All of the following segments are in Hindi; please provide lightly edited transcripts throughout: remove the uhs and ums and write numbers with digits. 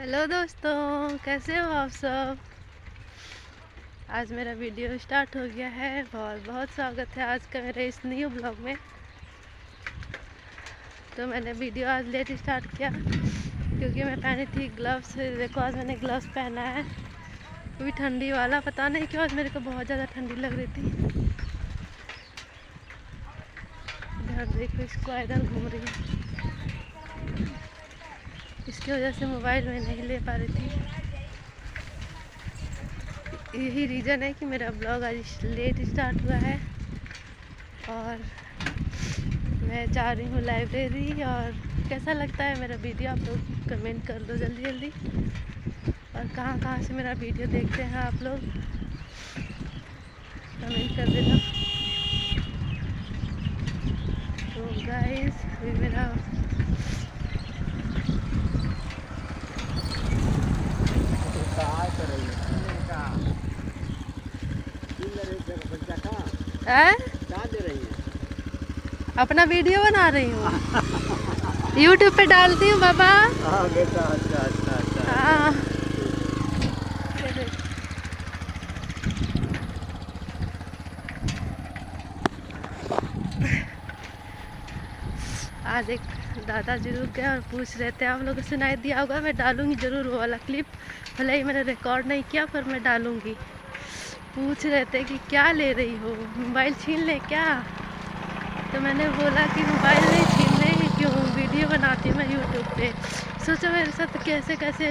हेलो दोस्तों, कैसे हो आप सब। आज मेरा वीडियो स्टार्ट हो गया है। बहुत बहुत स्वागत है आज का मेरे इस न्यू ब्लॉग में। तो मैंने वीडियो आज लेट स्टार्ट किया क्योंकि मैं पहनी थी ग्लव्स। देखो आज मैंने ग्लव्स पहना है, वो भी ठंडी वाला। पता नहीं क्यों आज मेरे को बहुत ज़्यादा ठंडी लग रही थी। इधर देखो, इसको इधर घूम रही है, इसकी वजह से मोबाइल में नहीं ले पा रही थी। यही रीज़न है कि मेरा ब्लॉग आज लेट स्टार्ट हुआ है। और मैं जा रही हूँ लाइब्रेरी। और कैसा लगता है मेरा वीडियो आप लोग कमेंट कर दो जल्दी जल्दी। और कहाँ कहाँ से मेरा वीडियो देखते हैं आप लोग, कमेंट कर देना। तो गाइस अभी मेरा अपना वीडियो बना रही हूँ, यूट्यूब पे डालती हूँ बाबा। बेटा अच्छा। हाँ, आज एक दादाजी रुक गए और पूछ रहे थे, आप लोगों को सुनाई दिया होगा। मैं डालूंगी ज़रूर वो वाला क्लिप, भले ही मैंने रिकॉर्ड नहीं किया पर मैं डालूंगी। पूछ रहे थे कि क्या ले रही हो, मोबाइल छीन ले क्या। तो मैंने बोला कि मोबाइल नहीं छीन ले, क्यों वीडियो बनाती हूँ मैं यूट्यूब पे। सोचो मेरे साथ कैसे कैसे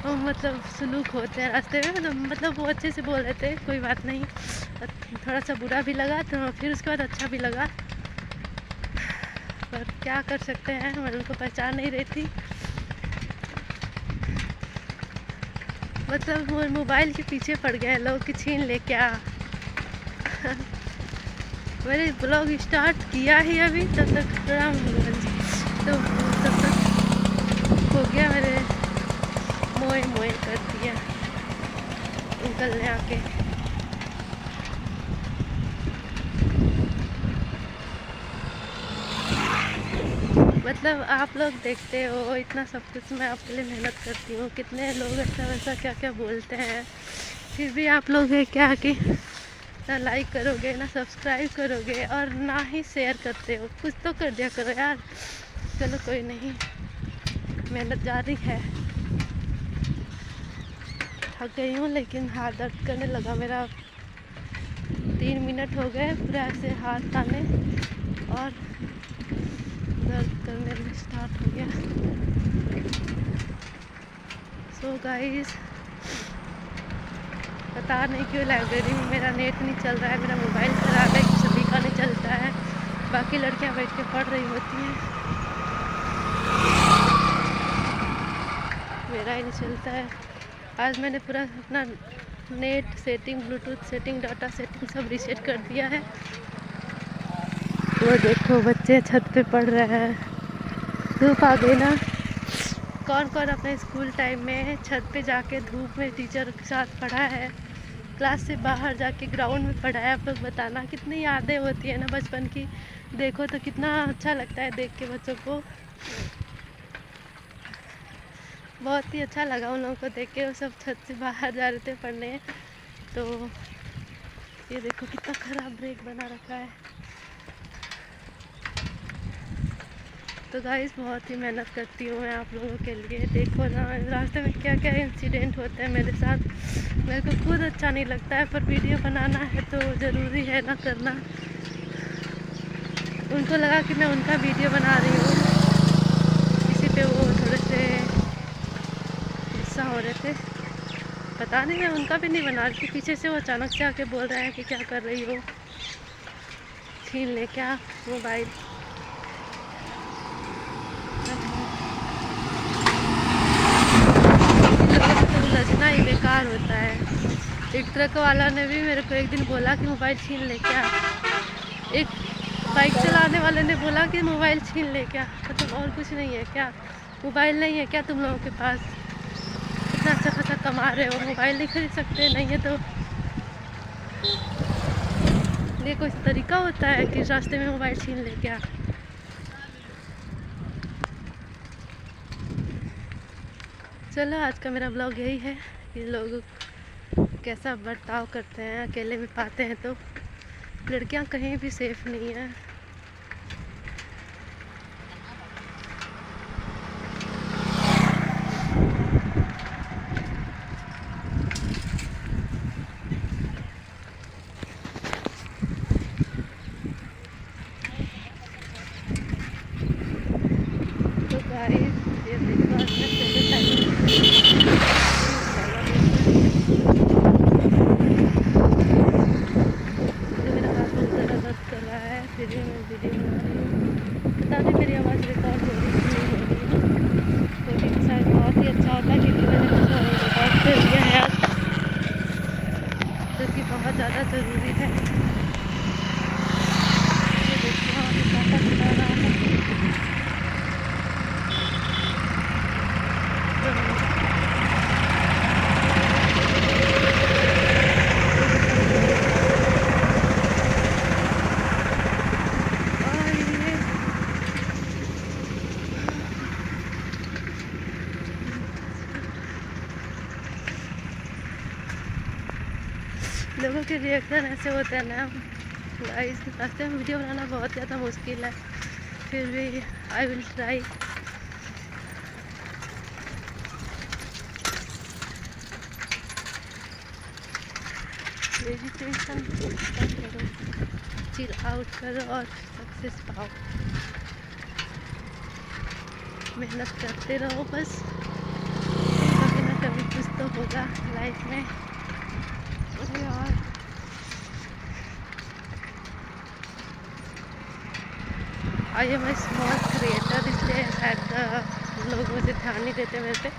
मतलब सलूक होते हैं रास्ते में। मतलब वो अच्छे से बोल रहे थे, कोई बात नहीं। थोड़ा सा बुरा भी लगा तो फिर उसके बाद अच्छा भी लगा, पर क्या कर सकते हैं, मैं उनको पहचान नहीं रही थी। मतलब वो मोबाइल के पीछे पड़ गए लोग कि छीन ले क्या। मैंने ब्लॉग स्टार्ट किया ही अभी, तब तक तो तब तक हो गया, मेरे मोए मोए कर दिया अंकल ने आके। मतलब आप लोग देखते हो इतना सब कुछ, मैं आपके लिए मेहनत करती हूँ। कितने लोग ऐसा वैसा क्या क्या बोलते हैं, फिर भी आप लोग है क्या कि ना लाइक करोगे, ना सब्सक्राइब करोगे और ना ही शेयर करते हो। कुछ तो कर दिया करो यार। चलो कोई नहीं, मेहनत जारी है। थक गई हूँ लेकिन हाथ दर्द करने लगा मेरा। 3 मिनट हो गए पूरा ऐसे हाथ ताने और दर्द करने में स्टार्ट हो गया। सो गाइस, पता नहीं क्यों लाइब्रेरी में मेरा नेट नहीं चल रहा है। मेरा मोबाइल ख़राब है कि सभी का नहीं चलता है। बाकी लड़कियां बैठ के पढ़ रही होती हैं, मेरा ही नहीं चलता है। आज मैंने पूरा अपना net setting, Bluetooth setting, data setting सब रीसेट कर दिया है। वो देखो बच्चे छत पे पढ़ रहे हैं, धूप आ गई ना। कौन कौन अपने स्कूल टाइम में छत पे जाके धूप में टीचर के साथ पढ़ा है, क्लास से बाहर जाके ग्राउंड में पढ़ा है। आप लोग बताना, कितनी यादें होती है ना बचपन की। देखो तो कितना अच्छा लगता है देख के बच्चों को। बहुत ही अच्छा लगा उन लोगों को देख के। वो सब छत से बाहर जा रहे थे पढ़ने। तो ये देखो कितना ख़राब ब्रेक बना रखा है। तो गाइस बहुत ही मेहनत करती हूँ मैं आप लोगों के लिए। देखो ना रास्ते में क्या क्या इंसिडेंट होते हैं मेरे साथ। मेरे को खुद अच्छा नहीं लगता है, पर वीडियो बनाना है तो ज़रूरी है ना करना। उनको लगा कि मैं उनका वीडियो बना रही हूँ, इसी पे वो थोड़े से गुस्सा हो रहे थे। पता नहीं, मैं उनका भी नहीं बना रही थी। पीछे से वो अचानक से आके बोल रहे हैं कि क्या कर रही हो, छीन ले क्या मोबाइल। तो उलझना ही बेकार होता है। एक ट्रक वाला ने भी मेरे को एक दिन बोला कि मोबाइल छीन ले क्या। एक बाइक चलाने वाले ने बोला कि मोबाइल छीन ले क्या। मतलब और कुछ नहीं है क्या, मोबाइल नहीं है क्या तुम लोगों के पास। इतना अच्छा खासा कमा रहे हो, मोबाइल नहीं खरीद सकते। नहीं है तो ये कोई तरीका होता है कि रास्ते में मोबाइल छीन ले क्या। चलो आज का मेरा ब्लॉग यही है कि लोग कैसा बर्ताव करते हैं, अकेले में पाते हैं तो लड़कियां कहीं भी सेफ नहीं है। तो गाइस ये देखो आज मैं पहले टाइम मेरा हाथ बहुत ज़्यादा दर्द कर रहा है, फिर भी मैं वीडियो बना रही हूँ। पता नहीं मेरी आवाज़ रिकॉर्ड हो रही है नहीं हो रही है, कोई शायद बहुत ही अच्छा होता है क्योंकि मैंने कुछ रिकॉर्ड कर लिया है आज, जो कि बहुत ज़्यादा ज़रूरी है। ये देखिए वहाँ पे काटा चला रहा है। और ये लोगों के रिएक्शन ऐसे होते हैं ना गाइस, रास्ते में वीडियो बनाना बहुत ज़्यादा मुश्किल है, फिर भी आई विल ट्राई। मेडिटेशन करो, चिल आउट करो और सक्सेस पाओ। मेहनत करते रहो बस, कभी ना कभी कुछ तो होगा लाइफ में। अरे यार I am a small creator, इसलिए शायद लोग मुझे ध्यान नहीं देते मेरे पे,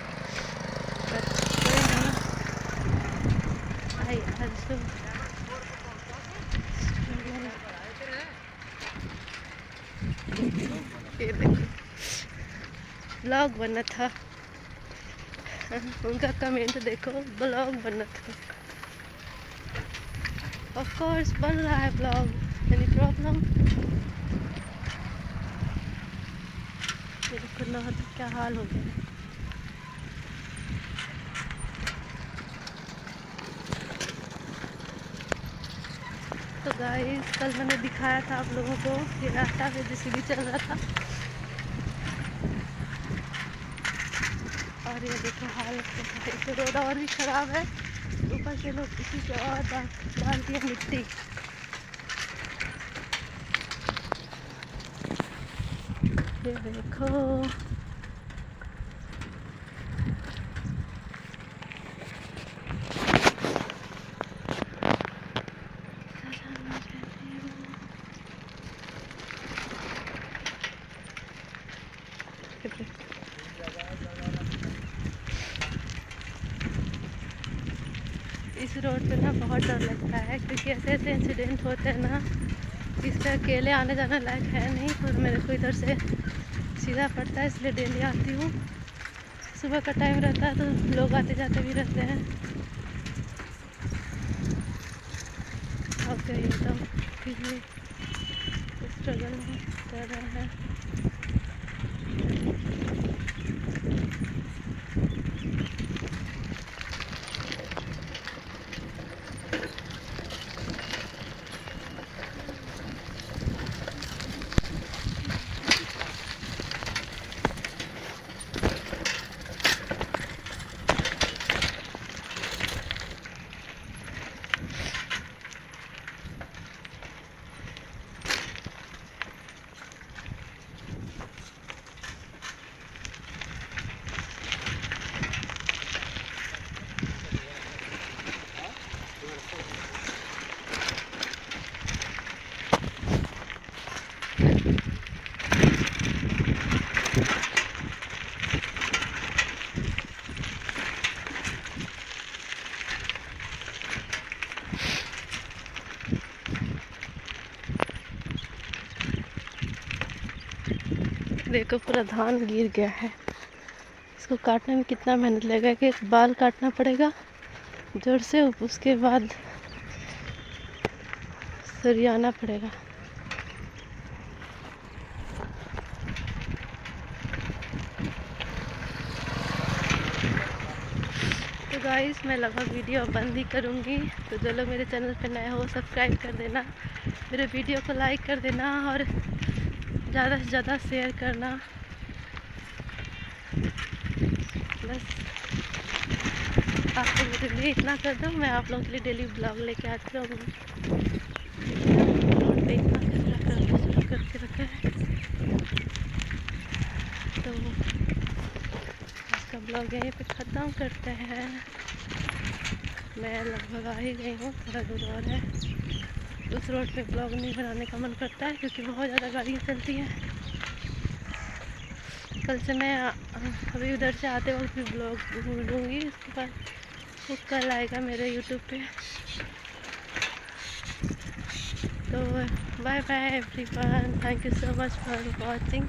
बट कोई ना। आई आल्सो ये देखो ब्लॉग बना था उनका कमेंट देखो, ब्लॉग बना था। ऑफ कोर्स बन रहा है ब्लॉग, एनी प्रॉब्लम? देखो ना तो क्या हाल हो गया है। तो गाइस कल मैंने दिखाया था आप लोगों को ये रास्ता पे जेसीबी चल रहा था, और ये देखो हालत तो रोड और भी खराब है, ऊपर से लोग इसी से और डाल दिया मिट्टी। ये देखो इस रोड पे ना बहुत डर लगता है क्योंकि ऐसे ऐसे इंसिडेंट होते हैं ना, इस पे अकेले आने जाना लायक है नहीं, और मेरे को इधर से सीधा पड़ता है, इसलिए डेली आती हूँ। सुबह का टाइम रहता है तो लोग आते जाते भी रहते हैं। ओके तो फिर भी स्ट्रगल कर रहे हैं। देखो पूरा धान गिर गया है, इसको काटने में कितना मेहनत लगेगा कि एक बाल काटना पड़ेगा जोर से, उसके बाद सरियाना पड़ेगा। गाइस मैं लगभग वीडियो बंद ही करूँगी। तो जो लोग मेरे चैनल पे नए हो सब्सक्राइब कर देना, मेरे वीडियो को लाइक कर देना और ज़्यादा से ज़्यादा शेयर करना। बस आप लोग मेरे लिए इतना कर दो, मैं आप लोगों के लिए डेली ब्लॉग लेके आती रहूँगी। रोड पे इतना कचरा करना शुरू करके रखा है। तो इसका ब्लॉग यहीं पे ख़त्म करते हैं। मैं लगभग आ ही गई हूँ, थोड़ा दूर और है। उस रोड पे ब्लॉग नहीं बनाने का मन करता है क्योंकि बहुत ज़्यादा गाड़ियाँ चलती हैं। कल से मैं अभी उधर से आते वक्त भी ब्लॉग ढूंढूँगी, उसके बाद वो कल आएगा मेरे यूट्यूब पे। तो bye bye everyone, thank you so much for watching.